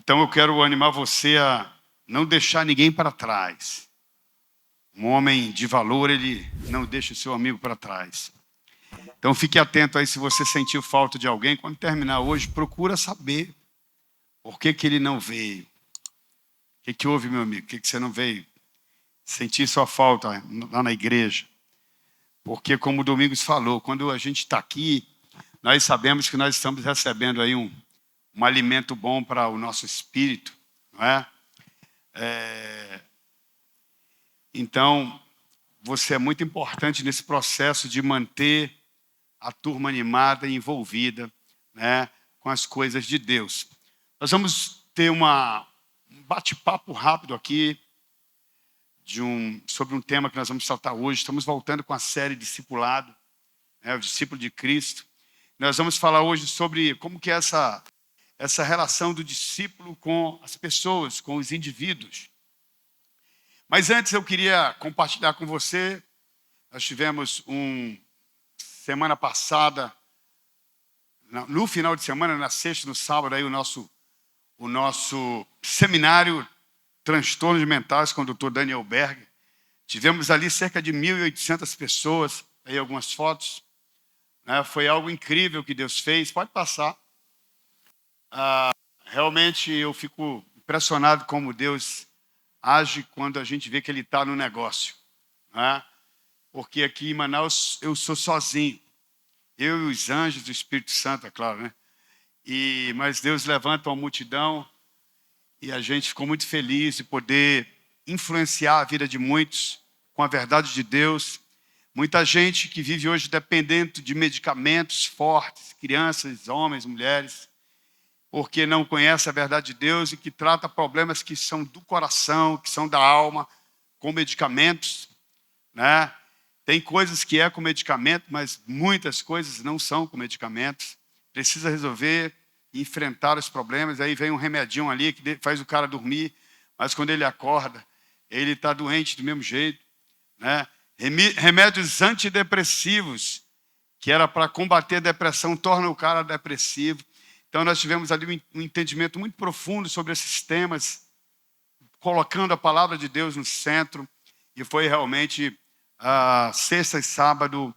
Então eu quero animar você a não deixar ninguém para trás. Um homem de valor, ele não deixa o seu amigo para trás. Então fique atento aí se você sentiu falta de alguém. Quando terminar hoje, procura saber por que ele não veio. O que houve, meu amigo? Por que você não veio? Sentir sua falta lá na igreja. Porque, como o Domingos falou, quando a gente está aqui, nós sabemos que nós estamos recebendo aí um alimento bom para o nosso espírito, não é? Então, você é muito importante nesse processo de manter a turma animada e envolvida, né, com as coisas de Deus. Nós vamos ter um bate-papo rápido aqui sobre um tema que nós vamos tratar hoje. Estamos voltando com a série Discipulado, né, o discípulo de Cristo. Nós vamos falar hoje sobre como que é essa relação do discípulo com as pessoas, com os indivíduos. Mas antes eu queria compartilhar com você, nós tivemos semana passada, no final de semana, na sexta e no sábado, aí o nosso seminário Transtornos Mentais com o Dr. Daniel Berger. Tivemos ali cerca de 1.800 pessoas, aí algumas fotos. Né? Foi algo incrível que Deus fez. Pode passar. Realmente eu fico impressionado como Deus age quando a gente vê que Ele está no negócio. Né? Porque aqui em Manaus eu sou sozinho. Eu e os anjos do Espírito Santo, é claro, né? Mas Deus levanta uma multidão e a gente ficou muito feliz de poder influenciar a vida de muitos com a verdade de Deus. Muita gente que vive hoje dependendo de medicamentos fortes, crianças, homens, mulheres, porque não conhece a verdade de Deus e que trata problemas que são do coração, que são da alma, com medicamentos, né? Tem coisas que é com medicamento, mas muitas coisas não são com medicamentos. Precisa resolver e enfrentar os problemas. Aí vem um remedinho ali que faz o cara dormir, mas quando ele acorda, ele está doente do mesmo jeito. Né? Remédios antidepressivos, que era para combater a depressão, torna o cara depressivo. Então nós tivemos ali um entendimento muito profundo sobre esses temas, colocando a palavra de Deus no centro, e foi realmente sexta e sábado.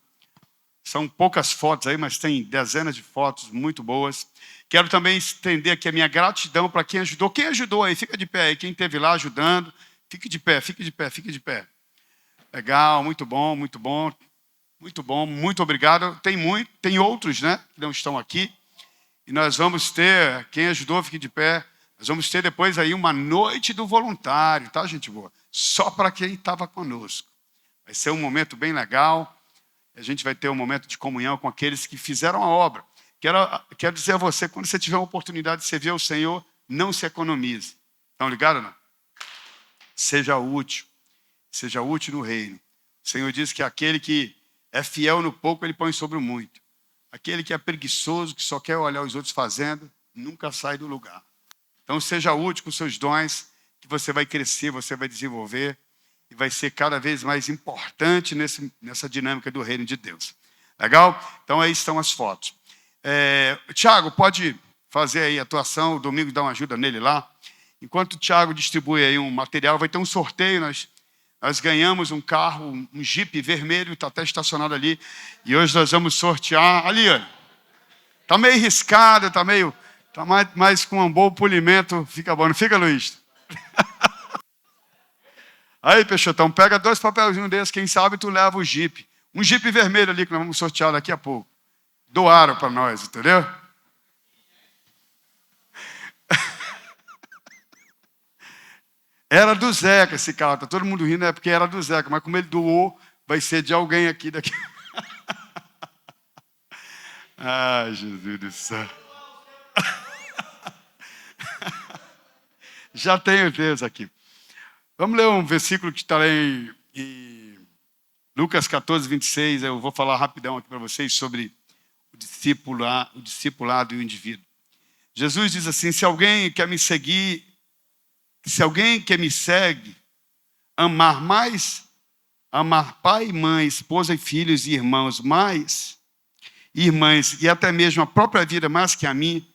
São poucas fotos aí, mas tem dezenas de fotos muito boas. Quero também estender aqui a minha gratidão para quem ajudou. Quem ajudou aí? Fica de pé aí. Quem esteve lá ajudando, fique de pé, fique de pé, fique de pé. Legal, muito bom, muito bom. Muito bom, muito obrigado. Tem outros, né, que não estão aqui. E nós vamos ter, quem ajudou, fique de pé. Nós vamos ter depois aí uma noite do voluntário, tá, gente boa? Só para quem estava conosco. Vai ser um momento bem legal. A gente vai ter um momento de comunhão com aqueles que fizeram a obra. Quero dizer a você, quando você tiver uma oportunidade de servir ao Senhor, não se economize. Estão ligados, não? Seja útil no reino. O Senhor diz que aquele que é fiel no pouco, Ele põe sobre o muito. Aquele que é preguiçoso, que só quer olhar os outros fazendo, nunca sai do lugar. Então seja útil com seus dons, que você vai crescer, você vai desenvolver, e vai ser cada vez mais importante nessa dinâmica do reino de Deus. Legal? Então aí estão as fotos. Tiago, pode fazer aí a atuação, o Domingo dá uma ajuda nele lá. Enquanto o Tiago distribui aí um material, vai ter um sorteio. Nós ganhamos um carro, um Jeep vermelho, está até estacionado ali. E hoje nós vamos sortear. Ali, olha. Está meio riscado, está mais com um bom polimento. Fica bom, não fica, Luiz? Aí, Peixotão, pega 2 papelzinhos desses, quem sabe tu leva o Jeep. Um Jeep vermelho ali que nós vamos sortear daqui a pouco. Doaram para nós, entendeu? Era do Zeca esse carro, tá todo mundo rindo, é porque era do Zeca, mas como ele doou, vai ser de alguém aqui daqui. Ai, Jesus do céu. Já tenho Deus aqui. Vamos ler um versículo que está lá em Lucas 14, 26. Eu vou falar rapidão aqui para vocês sobre o discipulado e o indivíduo. Jesus diz assim: se alguém quer me seguir, se alguém que me segue, amar pai e mãe, esposa e filhos e irmãos irmãs e até mesmo a própria vida mais que a mim,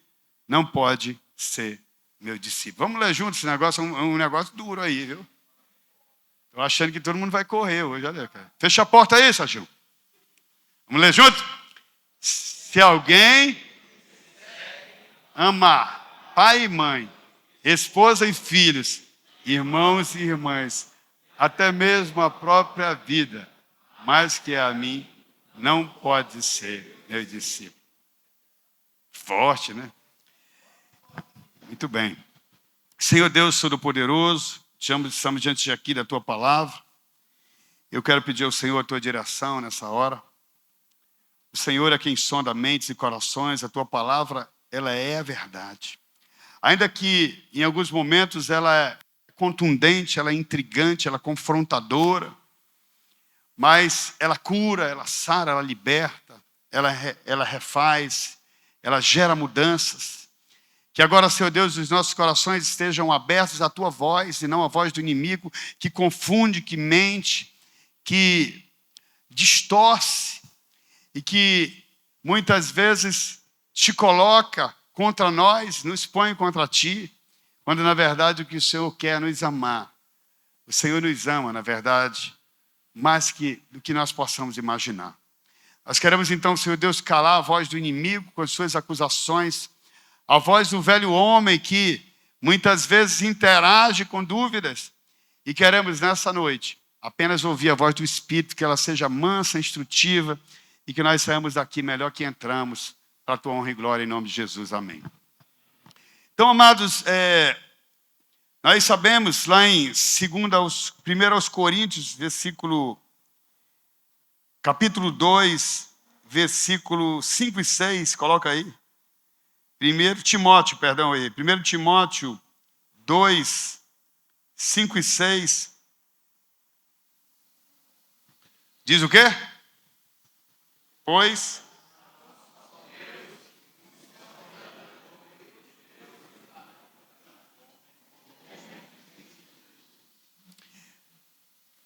não pode ser meu discípulo. Vamos ler juntos esse negócio, é um negócio duro aí, viu? Estou achando que todo mundo vai correr hoje, olha, cara. Fecha a porta aí, Sérgio. Vamos ler juntos? Se alguém amar pai e mãe, esposa e filhos, irmãos e irmãs, até mesmo a própria vida, mais que a mim, não pode ser meu discípulo. Forte, né? Muito bem. Senhor Deus Todo-Poderoso, estamos diante aqui da Tua palavra. Eu quero pedir ao Senhor a Tua direção nessa hora. O Senhor é quem sonda mentes e corações. A Tua palavra, ela é a verdade. Ainda que, em alguns momentos, ela é contundente, ela é intrigante, ela é confrontadora. Mas ela cura, ela sara, ela liberta, ela refaz, ela gera mudanças. Que agora, Senhor Deus, os nossos corações estejam abertos à Tua voz e não à voz do inimigo, que confunde, que mente, que distorce e que muitas vezes te coloca contra nós, nos põe contra Ti, quando na verdade o que o Senhor quer é nos amar. O Senhor nos ama, na verdade, mais do que nós possamos imaginar. Nós queremos então, Senhor Deus, calar a voz do inimigo com as suas acusações, a voz do velho homem que muitas vezes interage com dúvidas, e queremos nessa noite apenas ouvir a voz do Espírito, que ela seja mansa, instrutiva, e que nós saímos daqui melhor que entramos, para a Tua honra e glória, em nome de Jesus. Amém. Então, amados, nós sabemos lá em 1 Coríntios, capítulo 2, versículo 5 e 6, coloca aí. 1 Timóteo 2, 5 e 6. Diz o quê? Pois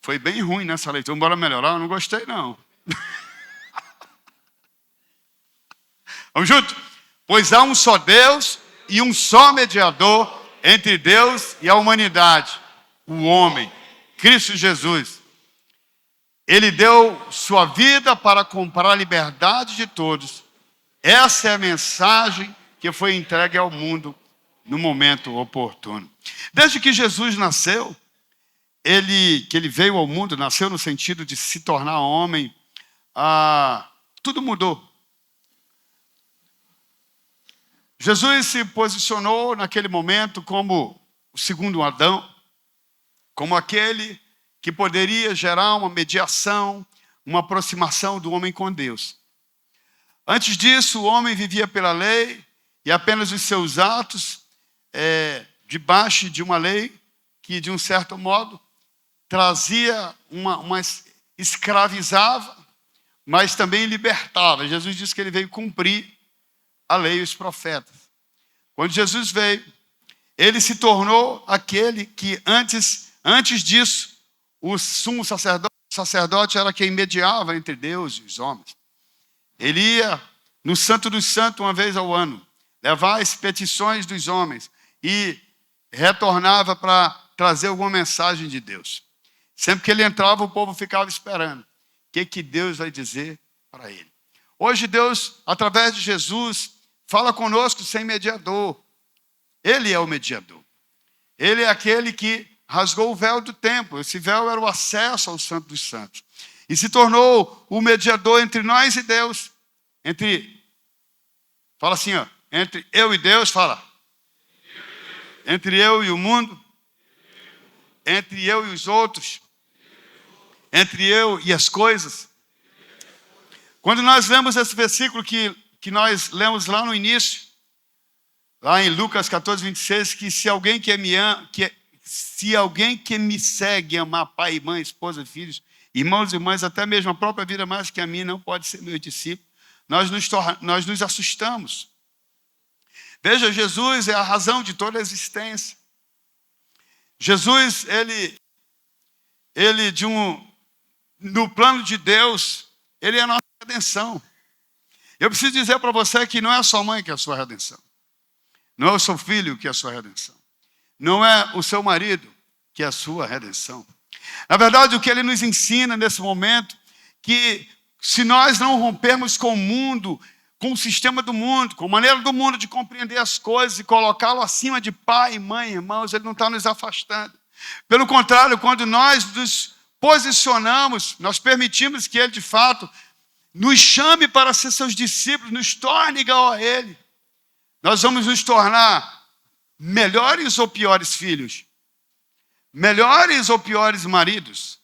foi bem ruim nessa leitura. Bora melhorar? Eu não gostei, não. Vamos junto? Pois há um só Deus e um só mediador entre Deus e a humanidade, o homem, Cristo Jesus. Ele deu sua vida para comprar a liberdade de todos. Essa é a mensagem que foi entregue ao mundo no momento oportuno. Desde que Jesus nasceu, que ele veio ao mundo, nasceu no sentido de se tornar homem, tudo mudou. Jesus se posicionou naquele momento como o segundo Adão, como aquele que poderia gerar uma mediação, uma aproximação do homem com Deus. Antes disso, o homem vivia pela lei e apenas os seus atos, debaixo de uma lei que, de um certo modo, trazia escravizava, mas também libertava. Jesus disse que ele veio cumprir a lei e os profetas. Quando Jesus veio, ele se tornou aquele que antes disso, o sumo sacerdote era quem mediava entre Deus e os homens. Ele ia no Santo dos Santos uma vez ao ano, levar as petições dos homens e retornava para trazer alguma mensagem de Deus. Sempre que ele entrava, o povo ficava esperando. O que Deus vai dizer para ele? Hoje Deus, através de Jesus, fala conosco sem mediador. Ele é o mediador. Ele é aquele que rasgou o véu do templo. Esse véu era o acesso ao Santo dos Santos. E se tornou o mediador entre nós e Deus. Fala assim, ó, entre eu e Deus, fala. Entre eu e o mundo. Entre eu e os outros. Entre eu e as coisas. Quando nós lemos esse versículo que nós lemos lá no início, lá em Lucas 14, 26, que se alguém que me segue amar pai e mãe, esposa e filhos, irmãos e irmãs, até mesmo a própria vida mais que a mim, não pode ser meu discípulo, nós nos assustamos. Veja, Jesus é a razão de toda a existência. Jesus, no plano de Deus, ele é a nossa redenção. Eu preciso dizer para você que não é a sua mãe que é a sua redenção. Não é o seu filho que é a sua redenção. não é o seu marido, que é a sua redenção. Na verdade, o que ele nos ensina nesse momento, que se nós não rompermos com o mundo, com o sistema do mundo, com a maneira do mundo de compreender as coisas e colocá-lo acima de pai, mãe, irmãos, ele não está nos afastando. Pelo contrário, quando nós nos posicionamos, nós permitimos que ele, de fato, nos chame para ser seus discípulos, nos torne igual a ele, nós vamos nos tornar melhores ou piores filhos, melhores ou piores maridos,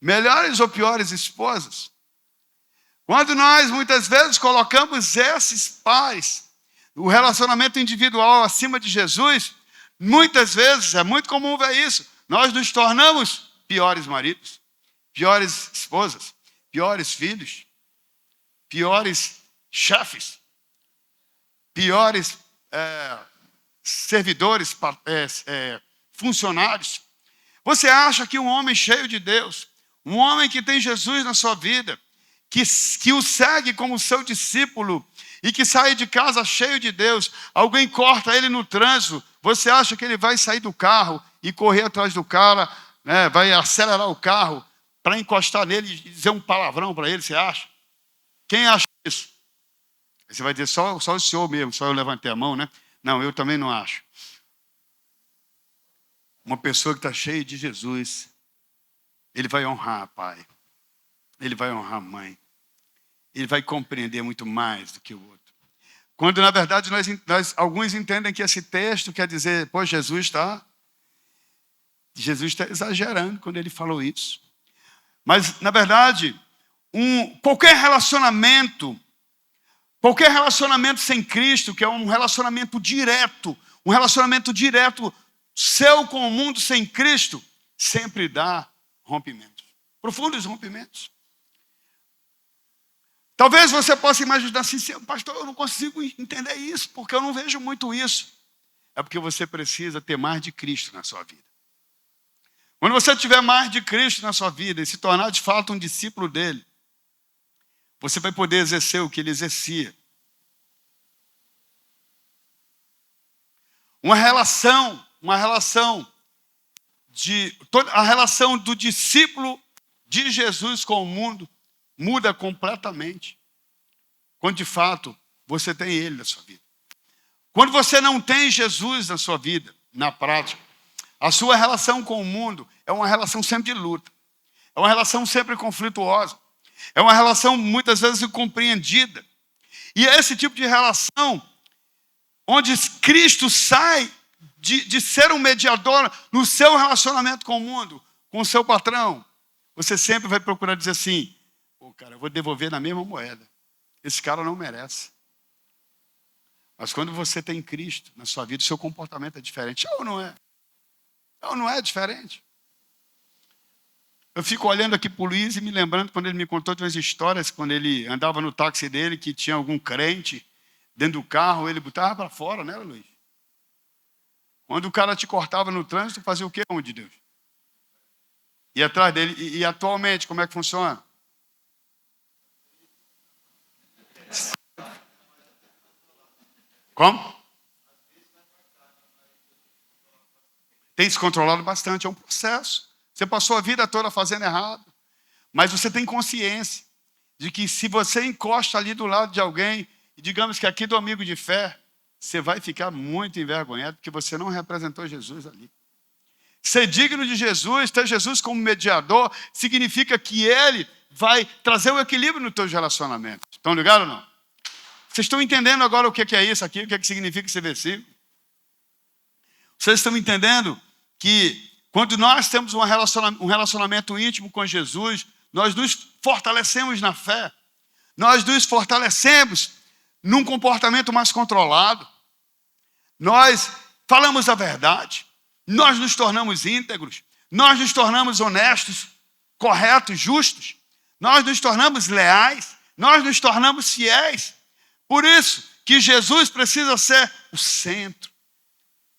melhores ou piores esposas. Quando nós, muitas vezes, colocamos esses pais, o relacionamento individual acima de Jesus, muitas vezes, é muito comum ver isso, nós nos tornamos piores maridos, piores esposas, piores filhos, piores chefes, piores servidores, funcionários. Você acha que um homem cheio de Deus, um homem que tem Jesus na sua vida, que o segue como seu discípulo e que sai de casa cheio de Deus, alguém corta ele no trânsito, você acha que ele vai sair do carro e correr atrás do cara, né, vai acelerar o carro para encostar nele e dizer um palavrão para ele, você acha? Quem acha isso? Você vai dizer, só o senhor mesmo, só eu levantei a mão, né? Não, eu também não acho. Uma pessoa que está cheia de Jesus, ele vai honrar pai, ele vai honrar mãe, ele vai compreender muito mais do que o outro. Quando, na verdade, alguns entendem que esse texto quer dizer, pô, Jesus está exagerando quando ele falou isso. Mas, na verdade, qualquer relacionamento sem Cristo, que é um relacionamento direto seu com o mundo sem Cristo, sempre dá rompimentos, profundos rompimentos. Talvez você possa imaginar assim, pastor, eu não consigo entender isso, porque eu não vejo muito isso. É porque você precisa ter mais de Cristo na sua vida. Quando você tiver mais de Cristo na sua vida e se tornar de fato um discípulo dele, você vai poder exercer o que ele exercia. A relação do discípulo de Jesus com o mundo muda completamente quando de fato você tem ele na sua vida. Quando você não tem Jesus na sua vida, na prática, a sua relação com o mundo é uma relação sempre de luta, é uma relação sempre conflituosa, é uma relação muitas vezes incompreendida. E é esse tipo de relação onde Cristo sai de ser um mediador no seu relacionamento com o mundo, com o seu patrão. Você sempre vai procurar dizer assim, pô, cara, eu vou devolver na mesma moeda. Esse cara não merece. Mas quando você tem Cristo na sua vida, o seu comportamento é diferente. Ou não é? Ou não é diferente? Eu fico olhando aqui para o Luiz e me lembrando quando ele me contou de umas histórias, quando ele andava no táxi dele, que tinha algum crente dentro do carro, ele botava para fora, né, Luiz? Quando o cara te cortava no trânsito, fazia o quê, homem de Deus? E atrás dele. E atualmente, como é que funciona? Como? Tem se controlado bastante, é um processo. Você passou a vida toda fazendo errado, mas você tem consciência de que se você encosta ali do lado de alguém, e digamos que aqui do amigo de fé, você vai ficar muito envergonhado, porque você não representou Jesus ali. Ser digno de Jesus, ter Jesus como mediador, significa que ele vai trazer o equilíbrio nos teus relacionamentos. Estão ligados ou não? Vocês estão entendendo agora o que é isso aqui? O que é que significa esse versículo? Vocês estão entendendo que quando nós temos um relacionamento íntimo com Jesus, nós nos fortalecemos na fé, nós nos fortalecemos num comportamento mais controlado, nós falamos a verdade, nós nos tornamos íntegros, nós nos tornamos honestos, corretos, justos, nós nos tornamos leais, nós nos tornamos fiéis. Por isso que Jesus precisa ser o centro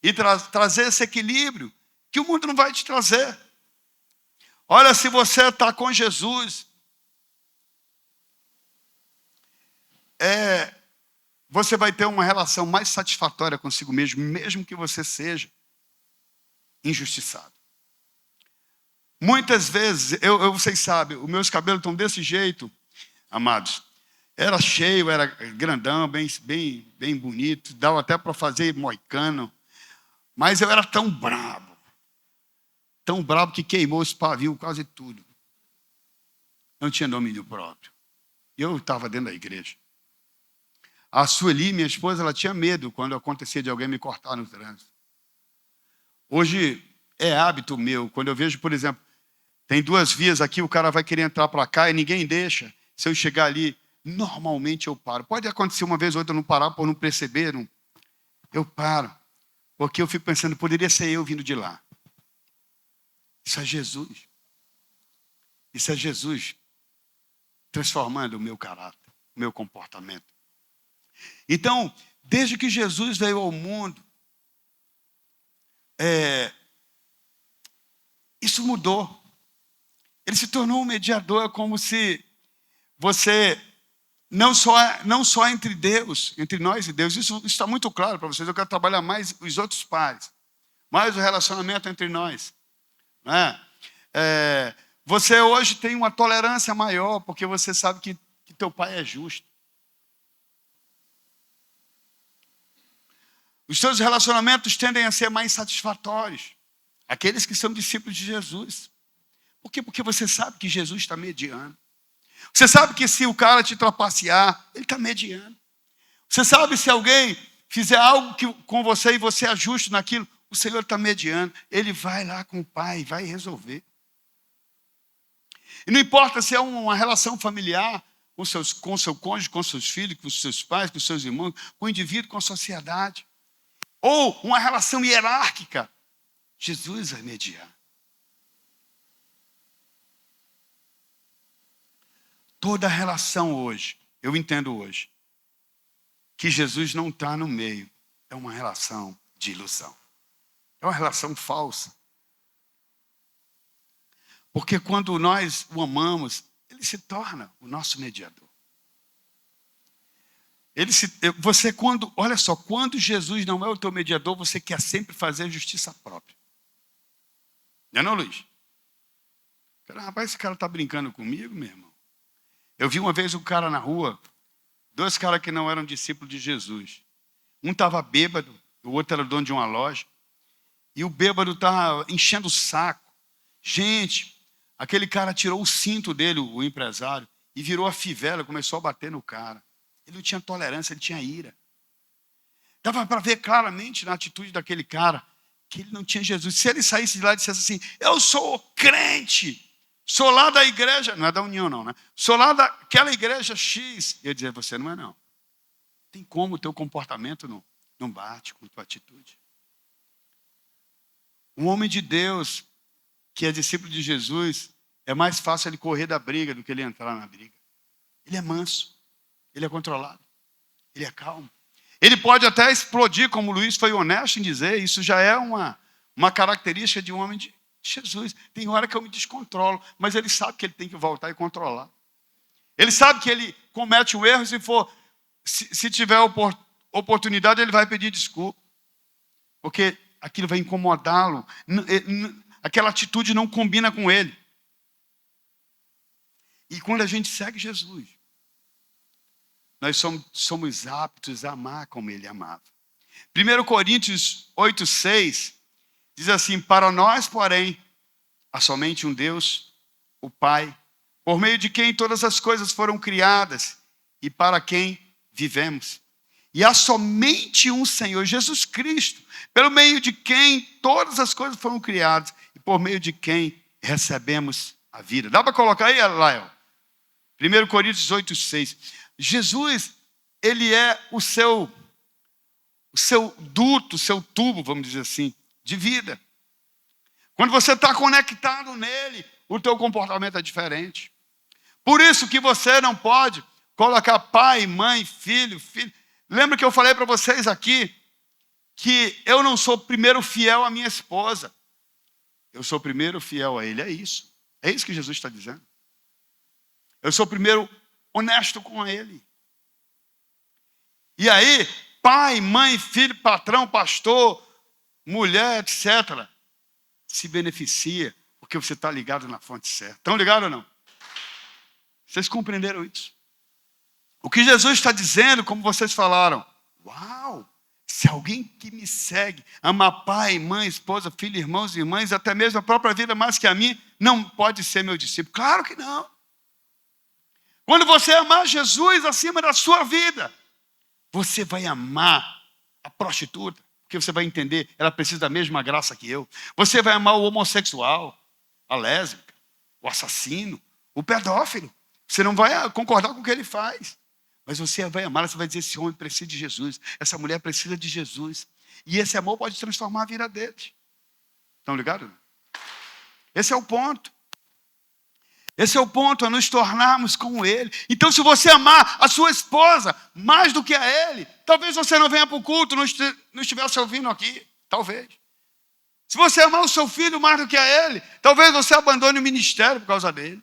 e trazer esse equilíbrio que o mundo não vai te trazer. Olha, se você está com Jesus, você vai ter uma relação mais satisfatória consigo mesmo, mesmo que você seja injustiçado. Muitas vezes, vocês sabem, os meus cabelos estão desse jeito, amados. Era cheio, era grandão, bem bonito, dava até para fazer moicano. Mas eu era tão brabo que queimou os pavios quase tudo. Não tinha domínio próprio. Eu estava dentro da igreja. A Sueli, minha esposa, ela tinha medo quando acontecia de alguém me cortar no trânsito. Hoje é hábito meu, quando eu vejo, por exemplo, tem 2 vias aqui, o cara vai querer entrar para cá e ninguém deixa. Se eu chegar ali, normalmente eu paro. Pode acontecer uma vez ou outra eu não parar por não perceber, eu paro. Porque eu fico pensando, poderia ser eu vindo de lá. Isso é Jesus. Isso é Jesus transformando o meu caráter, o meu comportamento. Então, desde que Jesus veio ao mundo, isso mudou. Ele se tornou um mediador, como se você, não só entre Deus, entre nós e Deus, isso está muito claro para vocês. Eu quero trabalhar mais os outros pares, mais o relacionamento entre nós. Não é? Você hoje tem uma tolerância maior, porque você sabe que teu pai é justo. Os seus relacionamentos tendem a ser mais satisfatórios. Aqueles que são discípulos de Jesus. Por quê? Porque você sabe que Jesus está mediando. Você sabe que se o cara te trapacear, ele está mediando. Você sabe se alguém fizer algo com você e você é justo naquilo, o Senhor está mediando. Ele vai lá com o Pai, vai resolver. E não importa se é uma relação familiar, com seu cônjuge, com seus filhos, com seus pais, com seus irmãos, com o indivíduo, com a sociedade. Ou uma relação hierárquica. Jesus vai mediar. Toda relação hoje, eu entendo hoje, que Jesus não está no meio. É uma relação de ilusão. É uma relação falsa. Porque quando nós o amamos, ele se torna o nosso mediador. Olha só, quando Jesus não é o teu mediador, você quer sempre fazer justiça própria. Não, Luiz? Rapaz, esse cara está brincando comigo, meu irmão. Eu vi uma vez um cara na rua, 2 caras que não eram discípulos de Jesus. Um estava bêbado, o outro era dono de uma loja. E o bêbado estava enchendo o saco. Gente, aquele cara tirou o cinto dele, o empresário, e virou a fivela, começou a bater no cara. Ele não tinha tolerância, ele tinha ira. Dava para ver claramente na atitude daquele cara que ele não tinha Jesus. Se ele saísse de lá e dissesse assim, eu sou crente, sou lá da igreja, não é da União não, né? Sou lá daquela igreja X. Eu ia dizer, você não é não. Tem como o teu comportamento não bate com a tua atitude. Um homem de Deus, que é discípulo de Jesus, é mais fácil ele correr da briga do que ele entrar na briga. Ele é manso, ele é controlado, ele é calmo. Ele pode até explodir, como o Luiz foi honesto em dizer, isso já é uma característica de um homem de Jesus. Tem hora que eu me descontrolo, mas ele sabe que ele tem que voltar e controlar. Ele sabe que ele comete um erro, se tiver oportunidade, ele vai pedir desculpa. Porque aquilo vai incomodá-lo. Aquela atitude não combina com ele. E quando a gente segue Jesus, nós somos aptos a amar como ele amava. 1 Coríntios 8,6 diz assim, para nós, porém, há somente um Deus, o Pai, por meio de quem todas as coisas foram criadas e para quem vivemos. E há somente um Senhor, Jesus Cristo, pelo meio de quem todas as coisas foram criadas e por meio de quem recebemos a vida. Dá para colocar aí, Lael? 1 Coríntios 8,6. Jesus, ele é o seu duto, o seu tubo, vamos dizer assim, de vida. Quando você está conectado nele, o teu comportamento é diferente. Por isso que você não pode colocar pai, mãe, filho. Lembra que eu falei para vocês aqui que eu não sou primeiro fiel à minha esposa. Eu sou primeiro fiel a ele, é isso. É isso que Jesus está dizendo. Eu sou primeiro honesto com ele. E aí, pai, mãe, filho, patrão, pastor, mulher, etc. se beneficia porque você está ligado na fonte certa. Estão ligados ou não? Vocês compreenderam isso? O que Jesus está dizendo, como vocês falaram, uau! Se alguém que me segue ama pai, mãe, esposa, filho, irmãos e irmãs, até mesmo a própria vida mais que a mim, não pode ser meu discípulo. Claro que não. Quando você amar Jesus acima da sua vida, você vai amar a prostituta, porque você vai entender, ela precisa da mesma graça que eu. Você vai amar o homossexual, a lésbica, o assassino, o pedófilo. Você não vai concordar com o que ele faz. Mas você vai amar, você vai dizer, esse homem precisa de Jesus, essa mulher precisa de Jesus. E esse amor pode transformar a vida deles. Estão ligados? Esse é o ponto. Esse é o ponto, a nos tornarmos como ele. Então, se você amar a sua esposa mais do que a ele, talvez você não venha para o culto, não estivesse ouvindo aqui. Talvez. Se você amar o seu filho mais do que a ele, talvez você abandone o ministério por causa dele.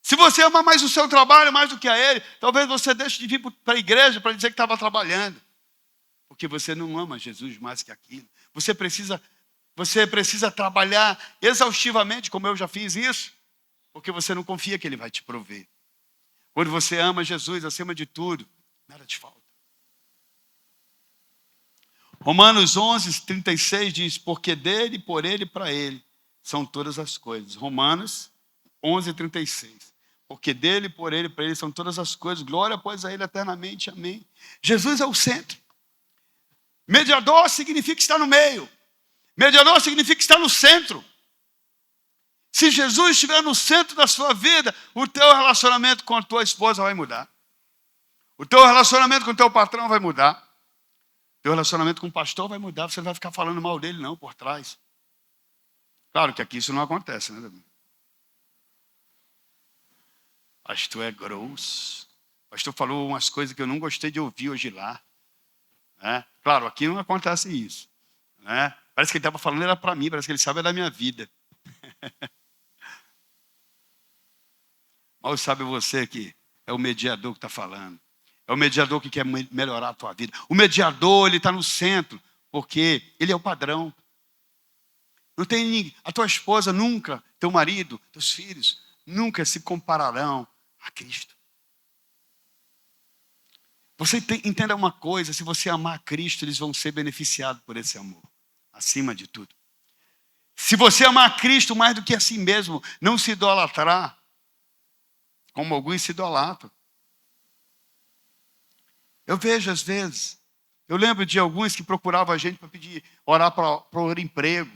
Se você ama mais o seu trabalho mais do que a ele, talvez você deixe de vir para a igreja para dizer que estava trabalhando. Porque você não ama Jesus mais que aquilo. Você precisa trabalhar exaustivamente, como eu já fiz isso, porque você não confia que ele vai te prover. Quando você ama Jesus acima de tudo, nada te falta. Romanos 11:36 diz, porque dele, por ele e para ele são todas as coisas. Romanos 11:36. Porque dele, por ele, para ele são todas as coisas. Glória, pois, a ele eternamente. Amém. Jesus é o centro. Mediador significa estar no meio. Mediador significa estar no centro. Se Jesus estiver no centro da sua vida, o teu relacionamento com a tua esposa vai mudar. O teu relacionamento com o teu patrão vai mudar. O teu relacionamento com o pastor vai mudar. Você não vai ficar falando mal dele, não, por trás. Claro que aqui isso não acontece, né, Davi? Pastor é grosso. Pastor falou umas coisas que eu não gostei de ouvir hoje lá. Né? Claro, aqui não acontece isso. Né? Parece que ele estava falando, era para mim, parece que ele sabe da minha vida. Mal sabe você que é o mediador que está falando. É o mediador que quer melhorar a tua vida. O mediador, ele está no centro, porque ele é o padrão. Não tem ninguém. A tua esposa nunca, teu marido, teus filhos, nunca se compararão a Cristo. Você entenda uma coisa, se você amar a Cristo, eles vão ser beneficiados por esse amor, acima de tudo. Se você amar a Cristo mais do que a si mesmo, não se idolatrar, como alguns se idolatram. Eu vejo às vezes, eu lembro de alguns que procuravam a gente para pedir, orar para emprego.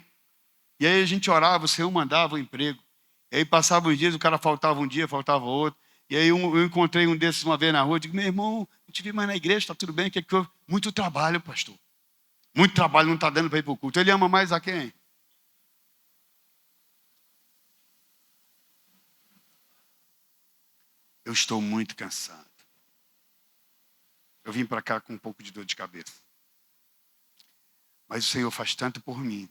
E aí a gente orava, o Senhor mandava o emprego. E aí passavam os dias, o cara faltava um dia, faltava outro. E aí eu encontrei um desses uma vez na rua, digo, meu irmão, não te vi mais na igreja, está tudo bem, o que é que houve? Muito trabalho, pastor. Muito trabalho, não está dando para ir para o culto. Ele ama mais a quem? Eu estou muito cansado. Eu vim para cá com um pouco de dor de cabeça. Mas o Senhor faz tanto por mim.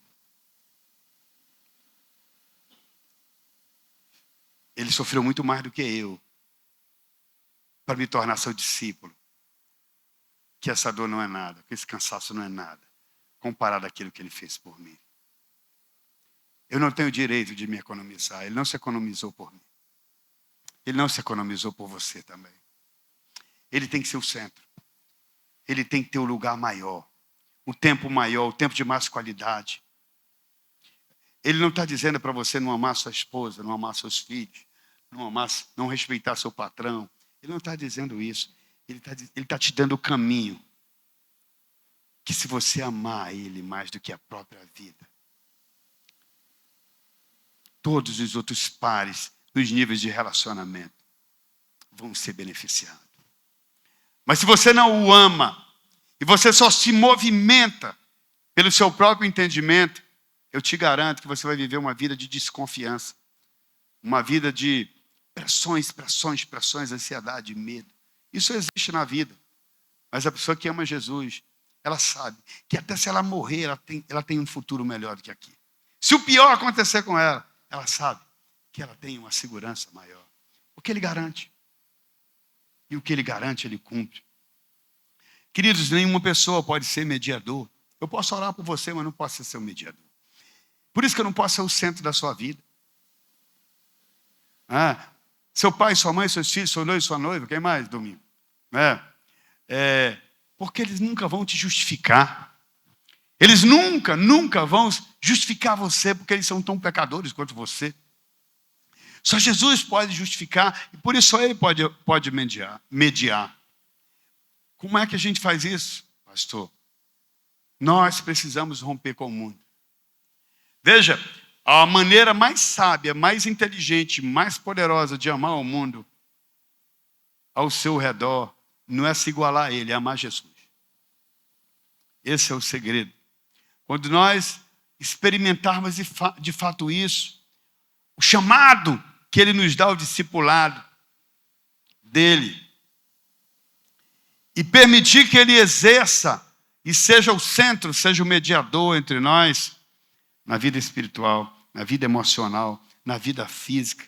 Ele sofreu muito mais do que eu para me tornar seu discípulo. Que essa dor não é nada, que esse cansaço não é nada, comparado àquilo que ele fez por mim. Eu não tenho direito de me economizar. Ele não se economizou por mim. Ele não se economizou por você também. Ele tem que ser o centro. Ele tem que ter o lugar maior, o tempo maior, o tempo de mais qualidade. Ele não está dizendo para você não amar sua esposa, não amar seus filhos, não respeitar seu patrão. Ele não está dizendo isso. Ele está te dando o caminho. Que se você amar ele mais do que a própria vida, todos os outros pares dos níveis de relacionamento vão ser beneficiados. Mas se você não o ama, e você só se movimenta pelo seu próprio entendimento, eu te garanto que você vai viver uma vida de desconfiança. Uma vida de pressões, ansiedade, medo. Isso existe na vida. Mas a pessoa que ama Jesus, ela sabe que até se ela morrer, ela tem um futuro melhor do que aqui. Se o pior acontecer com ela, ela sabe que ela tem uma segurança maior. Porque ele garante. E o que ele garante, ele cumpre. Queridos, nenhuma pessoa pode ser mediador. Eu posso orar por você, mas não posso ser seu mediador. Por isso que eu não posso ser o centro da sua vida. Seu pai, sua mãe, seus filhos, seu noivo, sua noiva, quem mais, domingo? Porque eles nunca vão te justificar. Eles nunca vão justificar você, porque eles são tão pecadores quanto você. Só Jesus pode justificar, e por isso só Ele pode mediar. Como é que a gente faz isso, pastor? Nós precisamos romper com o mundo. Veja, a maneira mais sábia, mais inteligente, mais poderosa de amar o mundo ao seu redor não é se igualar a Ele, é amar Jesus. Esse é o segredo. Quando nós experimentarmos de fato isso, o chamado que Ele nos dá ao discipulado dEle, e permitir que Ele exerça e seja o centro, seja o mediador entre nós, na vida espiritual, na vida emocional, na vida física,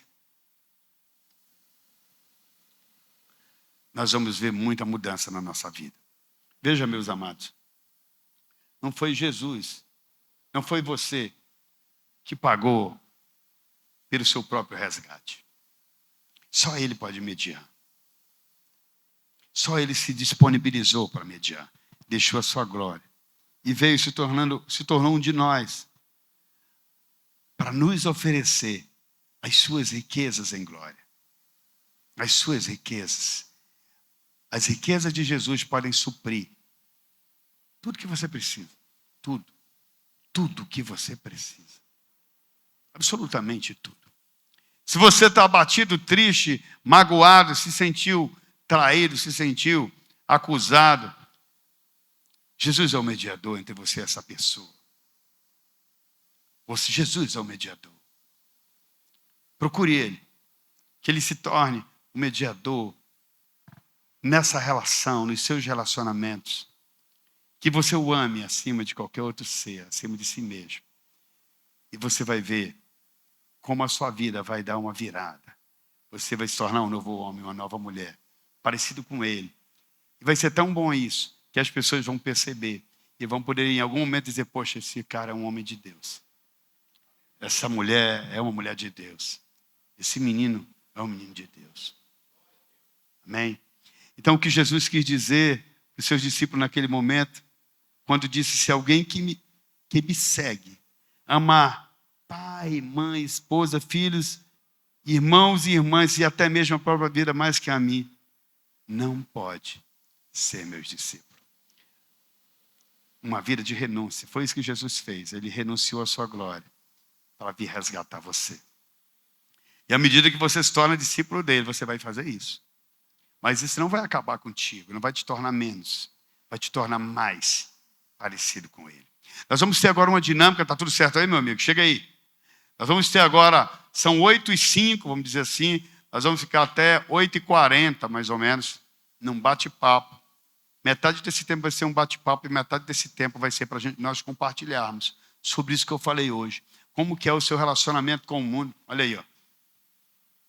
nós vamos ver muita mudança na nossa vida. Veja, meus amados, não foi Jesus, não foi você que pagou pelo seu próprio resgate. Só Ele pode mediar. Só Ele se disponibilizou para mediar. Deixou a sua glória. E veio se tornou um de nós, para nos oferecer as suas riquezas em glória. As suas riquezas. As riquezas de Jesus podem suprir tudo que você precisa. Tudo. Tudo que você precisa. Absolutamente tudo. Se você está abatido, triste, magoado, se sentiu traído, se sentiu acusado, Jesus é o mediador entre você e essa pessoa. Jesus é o mediador. Procure Ele. Que Ele se torne o mediador nessa relação, nos seus relacionamentos. Que você o ame acima de qualquer outro ser, acima de si mesmo. E você vai ver como a sua vida vai dar uma virada. Você vai se tornar um novo homem, uma nova mulher, parecido com Ele. E vai ser tão bom isso, que as pessoas vão perceber e vão poder em algum momento dizer, poxa, esse cara é um homem de Deus. Essa mulher é uma mulher de Deus. Esse menino é um menino de Deus. Amém? Então, o que Jesus quis dizer para os seus discípulos naquele momento, quando disse, se alguém que me segue, amar pai, mãe, esposa, filhos, irmãos e irmãs, e até mesmo a própria vida mais que a mim, não pode ser meus discípulos. Uma vida de renúncia. Foi isso que Jesus fez. Ele renunciou à sua glória para vir resgatar você. E à medida que você se torna discípulo dele, você vai fazer isso. Mas isso não vai acabar contigo, não vai te tornar menos, vai te tornar mais parecido com ele. Nós vamos ter agora uma dinâmica, está tudo certo aí, meu amigo? Chega aí. Nós vamos ter agora, são 8h05, vamos dizer assim, nós vamos ficar até 8h40, mais ou menos, num bate-papo. Metade desse tempo vai ser um bate-papo e metade desse tempo vai ser para nós compartilharmos sobre isso que eu falei hoje. Como que é o seu relacionamento com o mundo? Olha aí, ó.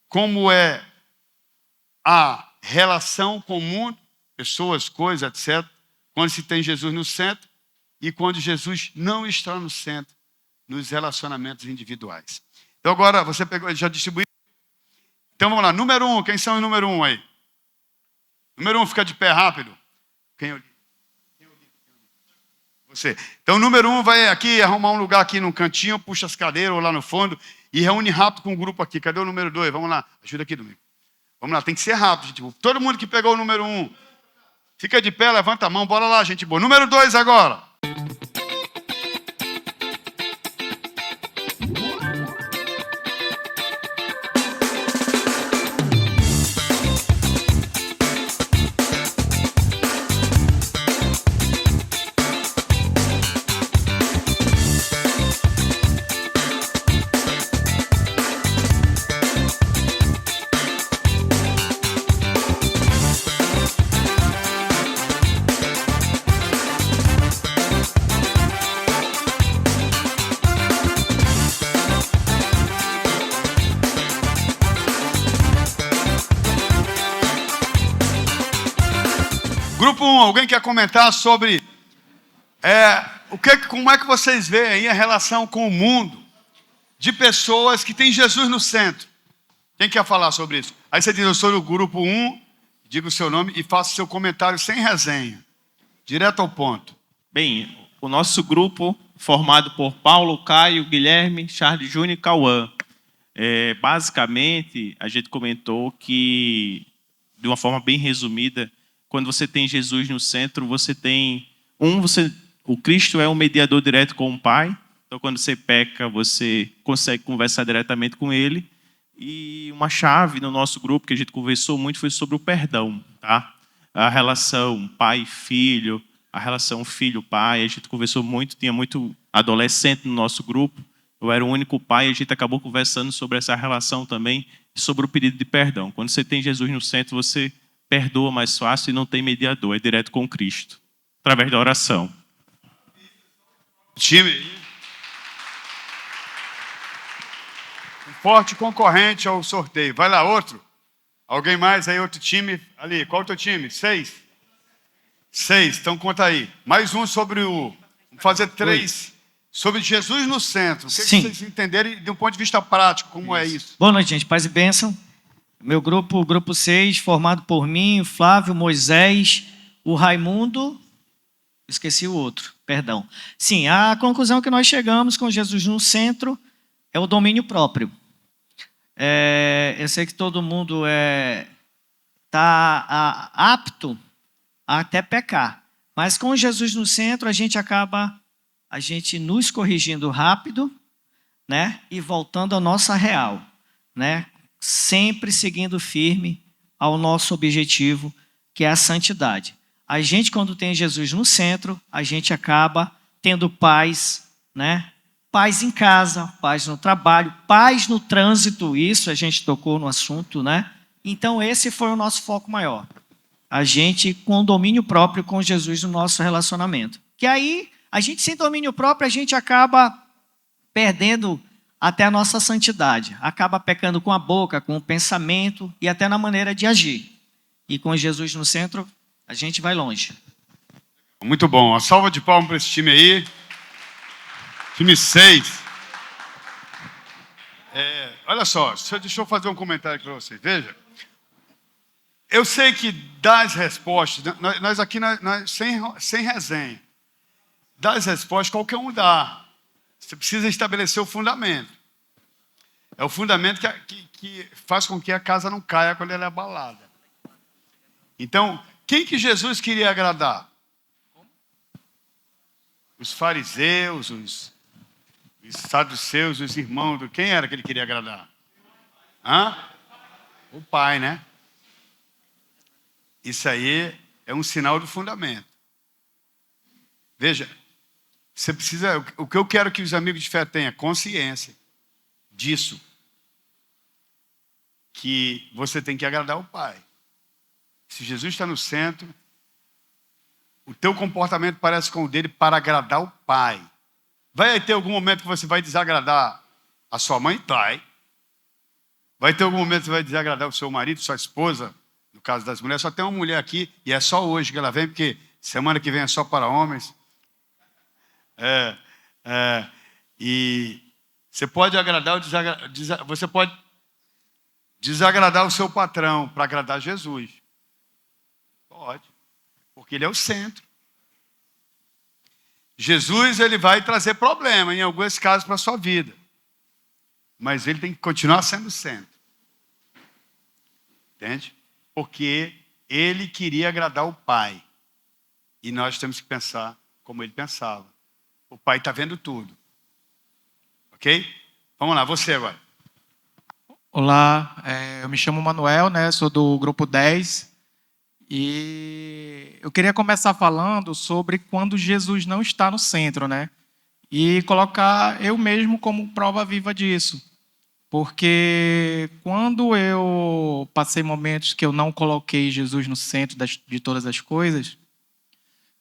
Como é a relação com o mundo, pessoas, coisas, etc. Quando se tem Jesus no centro e quando Jesus não está no centro, nos relacionamentos individuais. Então agora, você pegou, já distribuiu? Então vamos lá, número 1, quem são o número 1 aí? Número 1, fica de pé rápido. Quem eu li? Você. Então o número 1 vai aqui, arrumar um lugar aqui no cantinho, puxa as cadeiras ou lá no fundo e reúne rápido com o grupo aqui. Cadê o número 2? Vamos lá, ajuda aqui, Domingo. Vamos lá, tem que ser rápido, gente. Todo mundo que pegou o número 1, fica de pé, levanta a mão, bora lá, gente boa. Número 2 agora. Grupo 1, alguém quer comentar sobre como é que vocês veem aí a relação com o mundo? de pessoas que têm Jesus no centro. Quem quer falar sobre isso? Aí você diz, eu sou do grupo 1, diga o seu nome e faça o seu comentário sem resenha. Direto ao ponto. Bem, o nosso grupo, formado por Paulo, Caio, Guilherme, Charles Júnior e Cauã, basicamente, a gente comentou que, de uma forma bem resumida, quando você tem Jesus no centro, você tem... o Cristo é um mediador direto com o Pai, então quando você peca, você consegue conversar diretamente com Ele. E uma chave no nosso grupo, que a gente conversou muito, foi sobre o perdão, tá? A relação pai-filho, a relação filho-pai, a gente conversou muito, tinha muito adolescente no nosso grupo, eu era o único pai, a gente acabou conversando sobre essa relação também, sobre o pedido de perdão. Quando você tem Jesus no centro, você perdoa mais fácil e não tem mediador, é direto com Cristo, através da oração. Time, um forte concorrente ao sorteio. Vai lá, outro. Alguém mais aí, outro time? Ali, qual é o teu time? 6? 6, então conta aí. Mais um sobre o... Vamos fazer 3. Sobre Jesus no centro. O que vocês entenderem de um ponto de vista prático, como é isso? Boa noite, gente. Paz e bênção. Meu grupo, o grupo 6, formado por mim, o Flávio, Moisés, o Raimundo... Esqueci o outro, perdão. Sim, a conclusão que nós chegamos com Jesus no centro é o domínio próprio. Eu sei que todo mundo está apto a até pecar, mas com Jesus no centro a gente acaba nos corrigindo rápido, né, e voltando à nossa real, né, sempre seguindo firme ao nosso objetivo, que é a santidade. A gente, quando tem Jesus no centro, a gente acaba tendo paz, né? Paz em casa, paz no trabalho, paz no trânsito, isso a gente tocou no assunto, né? Então, esse foi o nosso foco maior. A gente com domínio próprio com Jesus no nosso relacionamento. Que aí, a gente sem domínio próprio, a gente acaba perdendo até a nossa santidade. Acaba pecando com a boca, com o pensamento e até na maneira de agir. E com Jesus no centro, a gente vai longe. Muito bom. Uma salva de palmas para esse time aí. Time 6. Olha só, deixa eu fazer um comentário aqui para vocês. Veja. Eu sei que das respostas, nós aqui sem resenha, das respostas qualquer um dá. Você precisa estabelecer o fundamento. É o fundamento que faz com que a casa não caia quando ela é abalada. Então, quem que Jesus queria agradar? Os fariseus, os saduceus, os irmãos. Quem era que ele queria agradar? O Pai, né? Isso aí é um sinal do fundamento. Veja, você precisa... O que eu quero que os amigos de fé tenham consciência disso. Que você tem que agradar o Pai. Se Jesus está no centro, o teu comportamento parece com o dele para agradar o Pai. Vai ter algum momento que você vai desagradar a sua mãe? Vai ter algum momento que você vai desagradar o seu marido, sua esposa? No caso das mulheres, só tem uma mulher aqui, e é só hoje que ela vem, porque semana que vem é só para homens. E você pode agradar você pode desagradar o seu patrão para agradar Jesus. Pode, porque ele é o centro. Jesus, ele vai trazer problema em alguns casos para a sua vida, mas ele tem que continuar sendo o centro. Entende? Porque ele queria agradar o Pai, e nós temos que pensar como ele pensava. O Pai está vendo tudo. Ok? Vamos lá, você agora. Olá, eu me chamo Manuel, né? Sou do grupo 10. E eu queria começar falando sobre quando Jesus não está no centro, né? E colocar eu mesmo como prova viva disso. Porque quando eu passei momentos que eu não coloquei Jesus no centro de todas as coisas,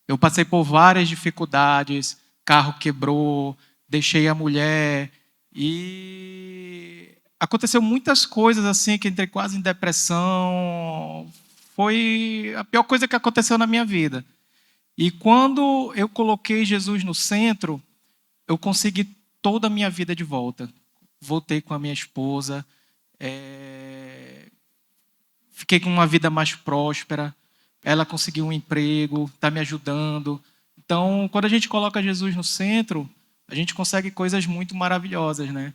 eu passei por várias dificuldades, carro quebrou, deixei a mulher e aconteceu muitas coisas assim que entrei quase em depressão. Foi a pior coisa que aconteceu na minha vida. E quando eu coloquei Jesus no centro, eu consegui toda a minha vida de volta. voltei com a minha esposa, fiquei com uma vida mais próspera, ela conseguiu um emprego, está me ajudando. Então, quando a gente coloca Jesus no centro, a gente consegue coisas muito maravilhosas, né?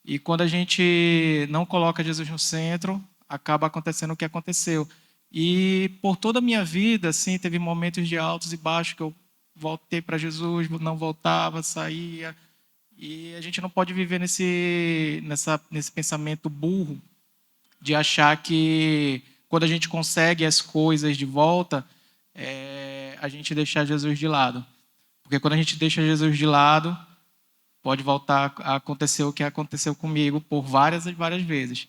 E quando a gente não coloca Jesus no centro, acaba acontecendo o que aconteceu. E por toda a minha vida, assim, teve momentos de altos e baixos que eu voltei para Jesus, não voltava, saía. E a gente não pode viver nesse pensamento burro de achar que quando a gente consegue as coisas de volta, a gente deixar Jesus de lado. Porque quando a gente deixa Jesus de lado, pode voltar a acontecer o que aconteceu comigo por várias e várias vezes.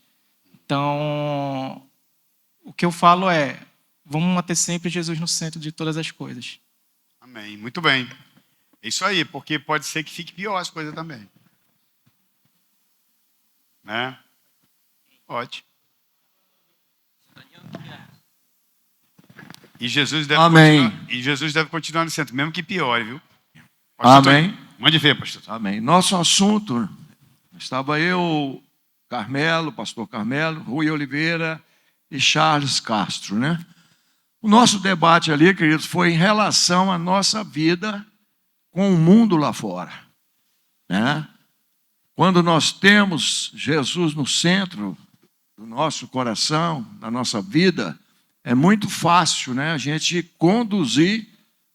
Então, o que eu falo vamos manter sempre Jesus no centro de todas as coisas. Amém. Muito bem. É isso aí, porque pode ser que fique pior as coisas também. Né? Pode. E Jesus deve Amém. continuar, e Jesus deve continuar no centro, mesmo que piore, viu? Pastor Amém. Tony, mande ver, pastor. Amém. Nosso assunto, estava eu, Carmelo, pastor Carmelo, Rui Oliveira e Charles Castro, né? O nosso debate ali, queridos, foi em relação à nossa vida com o mundo lá fora, né? Quando nós temos Jesus no centro do nosso coração, da nossa vida, é muito fácil, né, a gente conduzir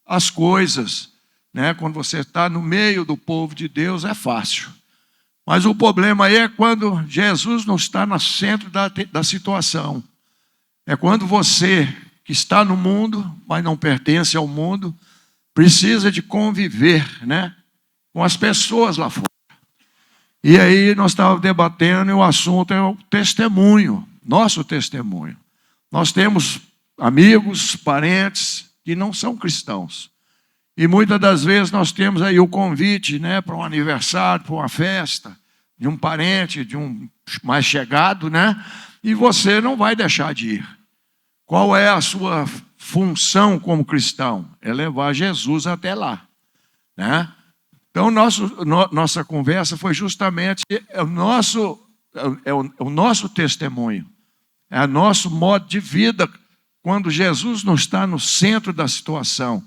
as coisas, né? Quando você está no meio do povo de Deus, é fácil. Mas o problema aí é quando Jesus não está no centro da situação. É quando você, que está no mundo, mas não pertence ao mundo, precisa de conviver, né, com as pessoas lá fora. E aí nós estávamos debatendo e o assunto é o testemunho, nosso testemunho. Nós temos amigos, parentes que não são cristãos. E muitas das vezes nós temos aí o convite, né, para um aniversário, para uma festa, de um parente, de um mais chegado, né? E você não vai deixar de ir. Qual é a sua função como cristão? É levar Jesus até lá, né? Então, nossa conversa foi justamente o nosso testemunho, é o nosso modo de vida. Quando Jesus não está no centro da situação,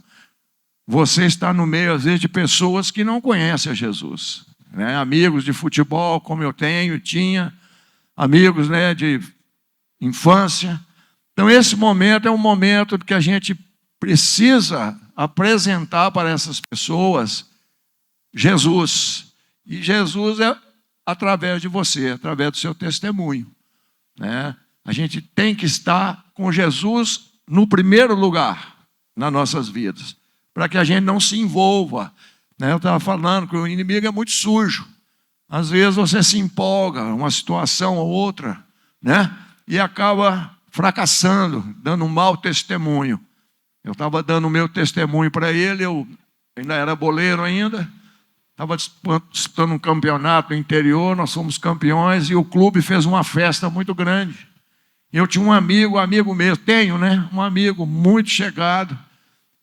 você está no meio, às vezes, de pessoas que não conhecem a Jesus, né? Amigos de futebol, como eu tinha, amigos, né, de infância. Então, esse momento é um momento que a gente precisa apresentar para essas pessoas Jesus. E Jesus é através de você, através do seu testemunho, né? A gente tem que estar com Jesus no primeiro lugar nas nossas vidas, para que a gente não se envolva, né? Eu estava falando que o inimigo é muito sujo. Às vezes você se empolga uma situação ou outra, né, e acaba fracassando, dando um mau testemunho. Eu estava dando o meu testemunho para ele, eu ainda era boleiro ainda, estava disputando um campeonato no interior, nós fomos campeões e o clube fez uma festa muito grande. Eu tinha um amigo mesmo, tenho, né, um amigo muito chegado,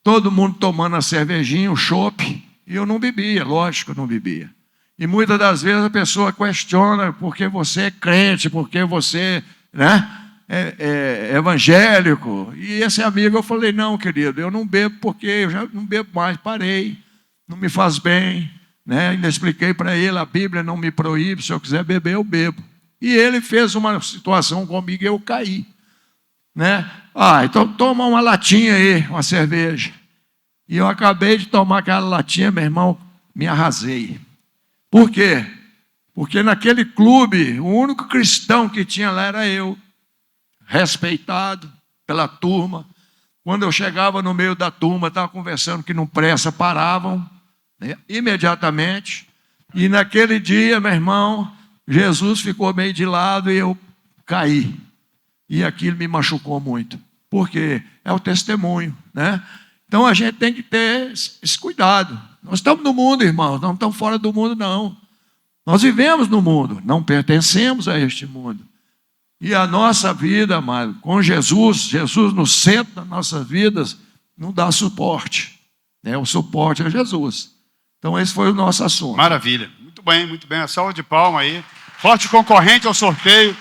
todo mundo tomando a cervejinha, o chopp, e eu não bebia, lógico que eu não bebia. E muitas das vezes a pessoa questiona porque você é crente, porque você, né, é evangélico. E esse amigo eu falei, não, querido, eu não bebo porque eu já não bebo mais, parei, não me faz bem, né? Ainda expliquei para ele, a Bíblia não me proíbe, se eu quiser beber, eu bebo. E ele fez uma situação comigo e eu caí, né? Então toma uma latinha aí, uma cerveja. E eu acabei de tomar aquela latinha, meu irmão, me arrasei. Por quê? Porque naquele clube, o único cristão que tinha lá era eu, respeitado pela turma. Quando eu chegava no meio da turma, estava conversando que não presta, paravam, né, imediatamente. E naquele dia, meu irmão, Jesus ficou meio de lado e eu caí. E aquilo me machucou muito. Porque é o testemunho, né? Então a gente tem que ter esse cuidado. Nós estamos no mundo, irmãos, não estamos fora do mundo, não. Nós vivemos no mundo, não pertencemos a este mundo. E a nossa vida, amado, com Jesus no centro das nossas vidas, não dá suporte, né? O suporte é Jesus. Então esse foi o nosso assunto. Maravilha. Muito bem, muito bem. A salva de palmas aí. Forte concorrente ao sorteio.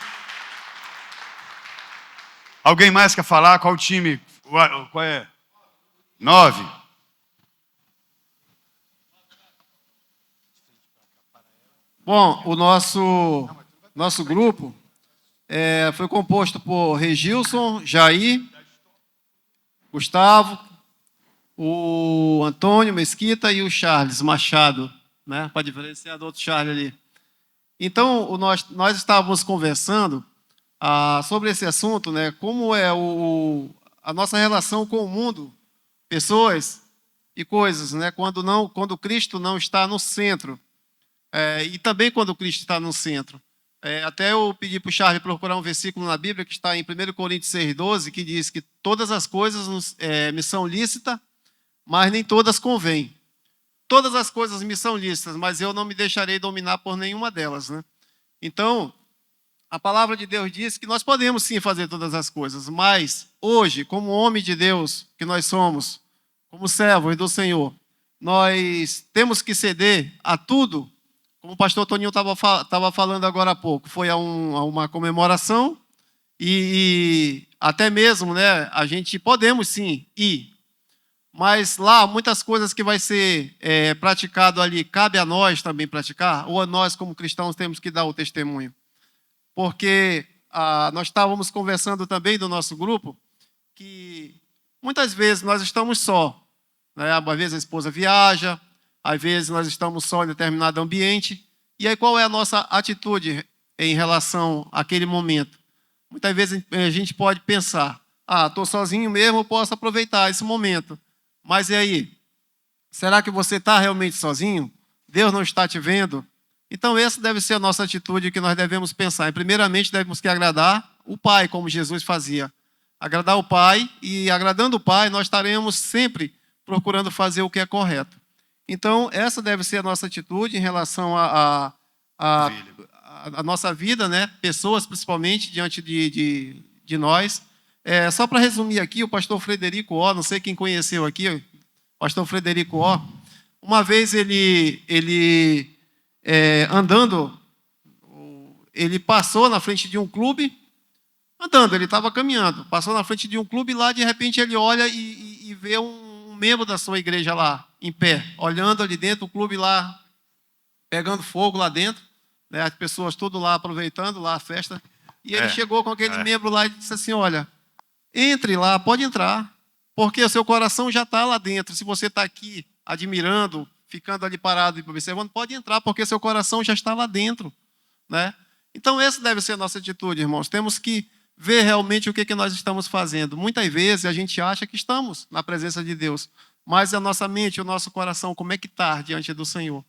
Alguém mais quer falar? Qual o time? Qual é? 9. Bom, o nosso grupo foi composto por Regilson, Jair, Gustavo, o Antônio Mesquita e o Charles Machado, né? Para diferenciar do outro Charles ali. Então, nós estávamos conversando sobre esse assunto, né? Como é a nossa relação com o mundo, pessoas e coisas, né? Quando Cristo não está no centro. E também quando Cristo está no centro. Até eu pedi para o Charles procurar um versículo na Bíblia que está em 1 Coríntios 6,12, que diz que todas as coisas me são lícitas, mas nem todas convêm. Todas as coisas me são lícitas, mas eu não me deixarei dominar por nenhuma delas, né? Então, a palavra de Deus diz que nós podemos sim fazer todas as coisas, mas hoje, como homem de Deus que nós somos, como servos do Senhor, nós temos que ceder a tudo. Como o pastor Toninho estava falando agora há pouco, foi a uma comemoração e até mesmo, né, a gente podemos sim ir, mas lá muitas coisas que vai ser praticado ali, cabe a nós também praticar, ou a nós como cristãos temos que dar o testemunho. Porque nós estávamos conversando também do nosso grupo, que muitas vezes nós estamos só, né? Às vezes a esposa viaja, às vezes nós estamos só em determinado ambiente. E aí qual é a nossa atitude em relação àquele momento? Muitas vezes a gente pode pensar, estou sozinho mesmo, eu posso aproveitar esse momento. Mas e aí? Será que você está realmente sozinho? Deus não está te vendo? Então essa deve ser a nossa atitude que nós devemos pensar. E primeiramente devemos que agradar o Pai, como Jesus fazia. Agradar o Pai, e agradando o Pai, nós estaremos sempre procurando fazer o que é correto. Então, essa deve ser a nossa atitude em relação à nossa vida, né? Pessoas, principalmente, diante de nós. Só para resumir aqui, o pastor Frederico Ó, não sei quem conheceu aqui, o pastor Frederico Ó, uma vez ele andando, ele passou na frente de um clube, andando, ele estava caminhando, passou na frente de um clube e lá, de repente, ele olha e vê um membro da sua igreja lá, em pé, olhando ali dentro, o clube lá, pegando fogo lá dentro, né, as pessoas tudo lá aproveitando lá a festa, e ele chegou com aquele membro lá e disse assim, olha, entre lá, pode entrar, porque o seu coração já está lá dentro, se você está aqui admirando, ficando ali parado e observando, pode entrar, porque seu coração já está lá dentro, né? Então essa deve ser a nossa atitude, irmãos, temos que ver realmente o que nós estamos fazendo. Muitas vezes a gente acha que estamos na presença de Deus, mas a nossa mente, o nosso coração, como é que está diante do Senhor?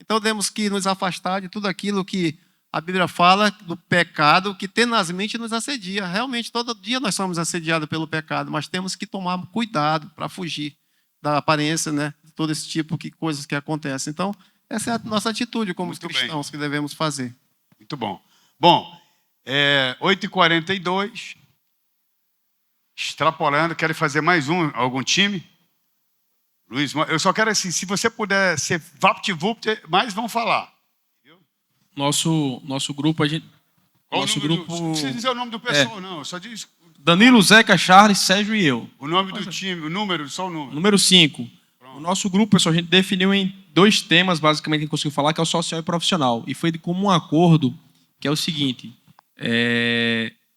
Então temos que nos afastar de tudo aquilo que a Bíblia fala, do pecado, que tenazmente nos assedia. Realmente, todo dia nós somos assediados pelo pecado, mas temos que tomar cuidado para fugir da aparência, né, de todo esse tipo de coisas que acontecem. Então, essa é a nossa atitude como cristãos que devemos fazer. Muito bom. Bom, 8h42, extrapolando, querem fazer mais algum time? Luiz, eu só quero assim, se você puder ser vapt-vupt, mais vão falar. Nosso grupo, nosso grupo... Não precisa dizer o nome do pessoal, não, só diz... Danilo, Zeca, Charles, Sérgio e eu. O nome do time, o número, só o número. Número 5. O nosso grupo, pessoal, a gente definiu em 2 temas, basicamente, que a gente conseguiu falar, que é o social e profissional. E foi de comum acordo, que é o seguinte,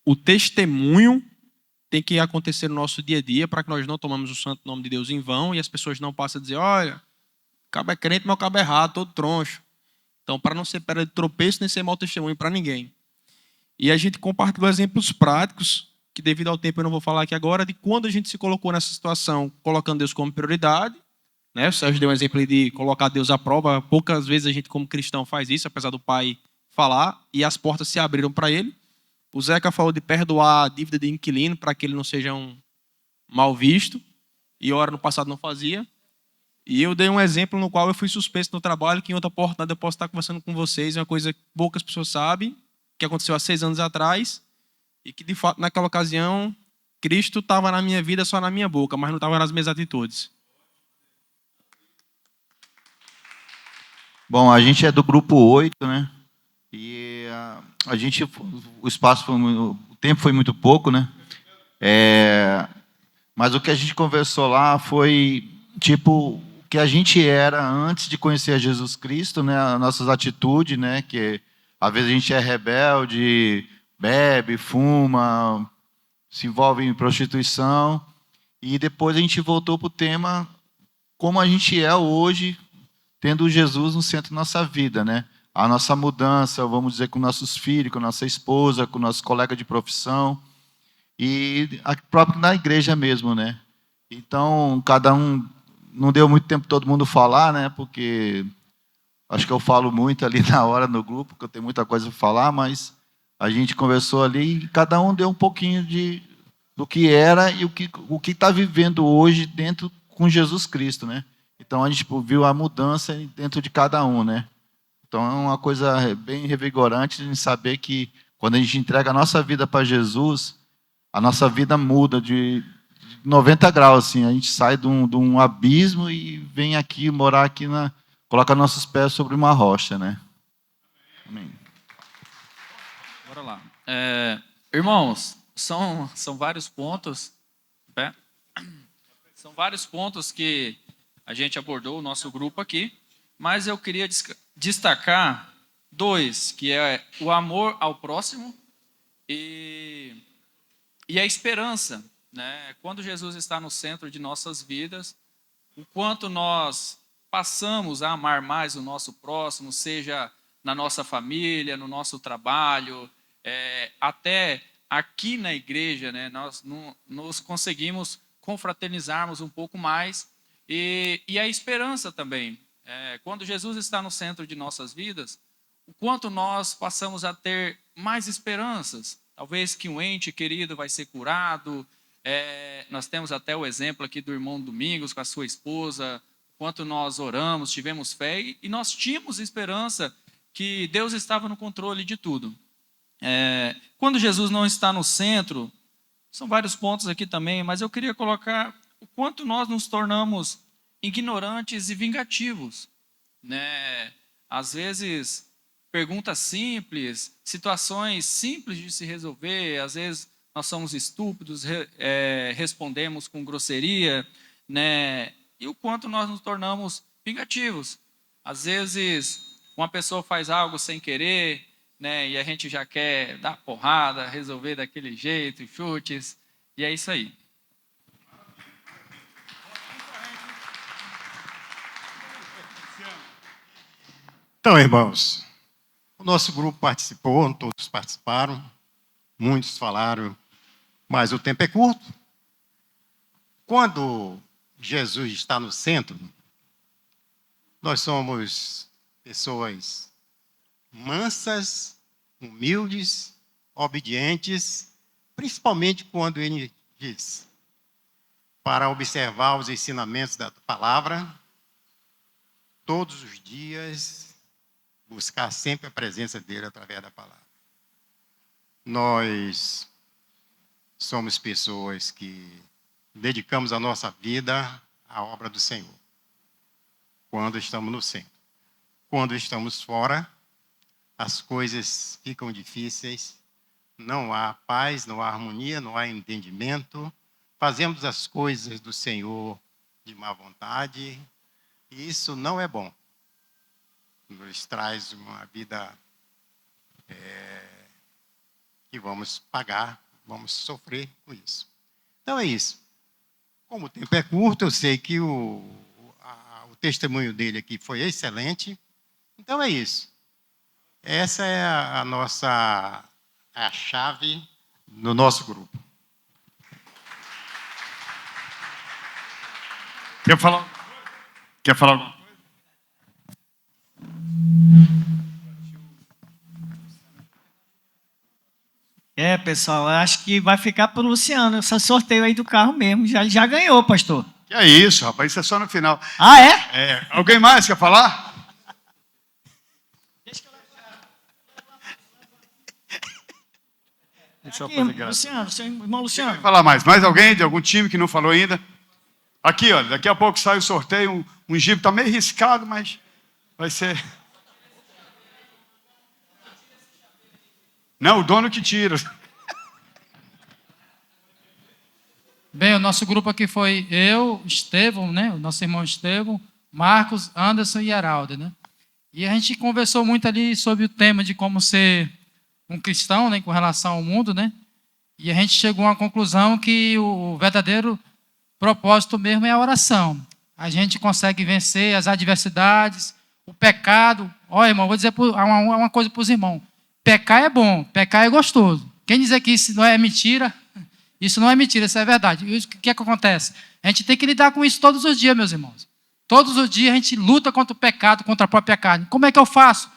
o testemunho tem que acontecer no nosso dia a dia para que nós não tomemos o santo nome de Deus em vão e as pessoas não passem a dizer, olha, o cabo é crente, mas o cabo é errado, todo troncho. Então, para não ser pedra de tropeço, nem ser mau testemunho para ninguém. E a gente compartilhou exemplos práticos, que devido ao tempo eu não vou falar aqui agora, de quando a gente se colocou nessa situação, colocando Deus como prioridade. Né? O Sérgio deu um exemplo de colocar Deus à prova. Poucas vezes a gente, como cristão, faz isso, apesar do pai falar, e as portas se abriram para ele. O Zeca falou de perdoar a dívida de inquilino para que ele não seja um mal visto, e ora no passado não fazia. E eu dei um exemplo no qual eu fui suspenso no trabalho, que em outra oportunidade eu posso estar conversando com vocês, é uma coisa que poucas pessoas sabem, que aconteceu há 6 anos atrás, e que de fato naquela ocasião Cristo estava na minha vida só na minha boca, mas não estava nas minhas atitudes. Bom, a gente é do grupo 8, né? E a gente, o espaço foi o tempo foi muito pouco, né? Mas o que a gente conversou lá foi tipo o que a gente era antes de conhecer Jesus Cristo, né? As nossas atitudes, né? Que às vezes a gente é rebelde, bebe, fuma, se envolve em prostituição, e depois a gente voltou para o tema como a gente é hoje, tendo Jesus no centro da nossa vida, né? A nossa mudança, vamos dizer, com nossos filhos, com nossa esposa, com nosso colega de profissão, e próprio na igreja mesmo, né? Então, cada um, não deu muito tempo todo mundo falar, né? Porque acho que eu falo muito ali na hora no grupo, porque eu tenho muita coisa para falar, mas a gente conversou ali e cada um deu um pouquinho do que era e o que está vivendo hoje dentro com Jesus Cristo, né? Então a gente viu a mudança dentro de cada um, né? Então é uma coisa bem revigorante de saber que quando a gente entrega a nossa vida para Jesus, a nossa vida muda de 90 graus, assim. A gente sai de um abismo e vem aqui morar aqui coloca nossos pés sobre uma rocha, né? Amém. Bora lá. Irmãos, são vários pontos, né? São vários pontos que a gente abordou, o nosso grupo aqui, mas eu queria destacar dois, que é o amor ao próximo e a esperança, né? Quando Jesus está no centro de nossas vidas, o quanto nós passamos a amar mais o nosso próximo, seja na nossa família, no nosso trabalho, até aqui na igreja, né? Nós nos conseguimos confraternizarmos um pouco mais, e a esperança também. Quando Jesus está no centro de nossas vidas, o quanto nós passamos a ter mais esperanças. Talvez que um ente querido vai ser curado. Nós temos até o exemplo aqui do irmão Domingos com a sua esposa, quanto nós oramos, tivemos fé e nós tínhamos esperança que Deus estava no controle de tudo. Quando Jesus não está no centro, são vários pontos aqui também, mas eu queria colocar o quanto nós nos tornamos ignorantes e vingativos, né? Às vezes, perguntas simples, situações simples de se resolver, às vezes nós somos estúpidos, respondemos com grosseria, né? E o quanto nós nos tornamos vingativos. Às vezes, uma pessoa faz algo sem querer, né? E a gente já quer dar porrada, resolver daquele jeito, chutes, e é isso aí. Então, irmãos, o nosso grupo participou, todos participaram, muitos falaram, mas o tempo é curto. Quando Jesus está no centro, nós somos pessoas mansas, humildes, obedientes, principalmente quando ele diz para observar os ensinamentos da palavra, todos os dias, buscar sempre a presença dele através da palavra. Nós somos pessoas que dedicamos a nossa vida à obra do Senhor, quando estamos no centro. Quando estamos fora, as coisas ficam difíceis, não há paz, não há harmonia, não há entendimento, fazemos as coisas do Senhor de má vontade, e isso não é bom. Nos traz uma vida que vamos pagar, vamos sofrer com isso. Então é isso. Como o tempo é curto, eu sei que o testemunho dele aqui foi excelente. Então é isso. Essa é a nossa chave no nosso grupo. Quer falar alguma coisa? Pessoal, eu acho que vai ficar para o Luciano. Esse sorteio aí do carro mesmo. Já ganhou, pastor. Que é isso, rapaz. Isso é só no final. Ah, é? Alguém mais quer falar? Deixa eu fazer graça. Luciano, seu irmão Luciano. Quer falar mais? Mais alguém de algum time que não falou ainda? Aqui, olha, daqui a pouco sai o sorteio. Um Jeep está meio riscado, mas vai ser... Não, o dono que tira. Bem, o nosso grupo aqui foi eu, Estevão, né? O nosso irmão Estevão, Marcos, Anderson e Heraldo, né? E a gente conversou muito ali sobre o tema de como ser um cristão, né? Com relação ao mundo, né? E a gente chegou a uma conclusão que o verdadeiro propósito mesmo é a oração. A gente consegue vencer as adversidades, o pecado. Olha, irmão, vou dizer uma coisa para os irmãos. Pecar é bom, pecar é gostoso. Quem dizer que isso não é mentira, isso não é mentira, isso é verdade. E o que é que acontece? A gente tem que lidar com isso todos os dias, meus irmãos. Todos os dias a gente luta contra o pecado, contra a própria carne. Como é que eu faço?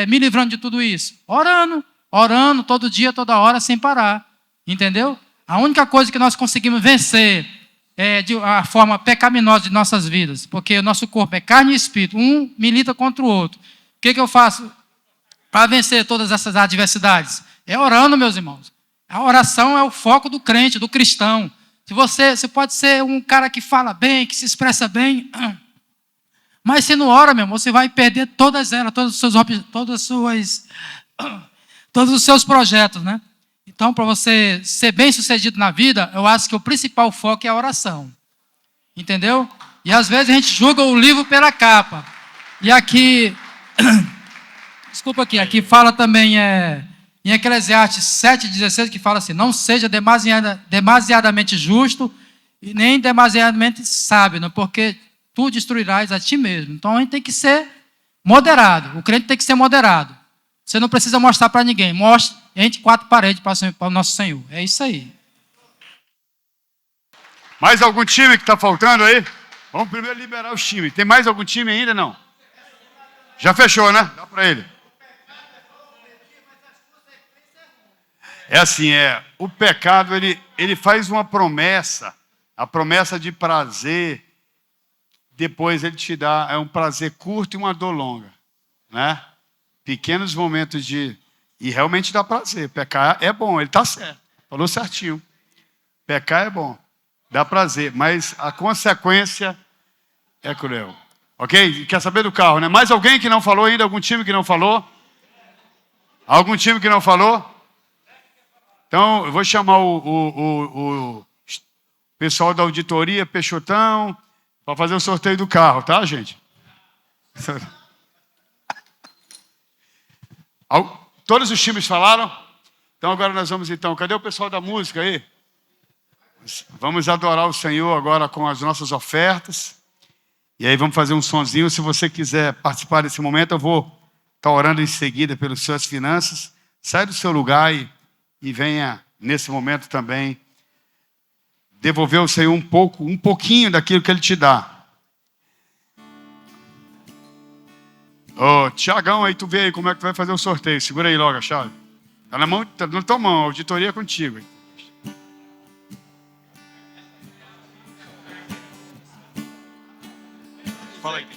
Me livrando de tudo isso? Orando todo dia, toda hora, sem parar. Entendeu? A única coisa que nós conseguimos vencer de a forma pecaminosa de nossas vidas, porque o nosso corpo é carne e espírito, um milita contra o outro. O que eu faço para vencer todas essas adversidades? É orando, meus irmãos. A oração é o foco do crente, do cristão. Você pode ser um cara que fala bem, que se expressa bem, mas se não ora, meu irmão, você vai perder todas elas, todos os seus projetos, né? Então, para você ser bem-sucedido na vida, eu acho que o principal foco é a oração. Entendeu? E às vezes a gente julga o livro pela capa. E aqui, desculpa aqui fala também em Eclesiastes 7,16, que fala assim: não seja demasiadamente justo e nem demasiadamente sábio, né? Porque tu destruirás a ti mesmo. Então a gente tem que ser moderado. O crente tem que ser moderado. Você não precisa mostrar para ninguém. Mostre entre quatro paredes para o nosso Senhor. É isso aí. Mais algum time que está faltando aí? Vamos primeiro liberar os times. Tem mais algum time ainda? Não? Já fechou, né? Dá para ele. É assim, o pecado, ele faz uma promessa, a promessa de prazer, depois ele te dá um prazer curto e uma dor longa, né? Pequenos momentos e realmente dá prazer. Pecar é bom, ele está certo, falou certinho. Pecar é bom, dá prazer, mas a consequência é cruel. Ok? Quer saber do carro, né? Mais alguém que não falou ainda? Algum time que não falou? Algum time que não falou? Então, eu vou chamar o pessoal da auditoria, Peixotão, para fazer o sorteio do carro, tá, gente? Todos os times falaram? Então, agora nós vamos, cadê o pessoal da música aí? Vamos adorar o Senhor agora com as nossas ofertas. E aí vamos fazer um sonzinho. Se você quiser participar desse momento, eu vou estar orando em seguida pelas suas finanças. Sai do seu lugar e venha, nesse momento também, devolver ao Senhor um pouquinho daquilo que Ele te dá. Ô, Tiagão, aí tu vê aí como é que tu vai fazer o sorteio. Segura aí logo a chave. Tá na tua mão, a auditoria é contigo. Hein? Fala aí.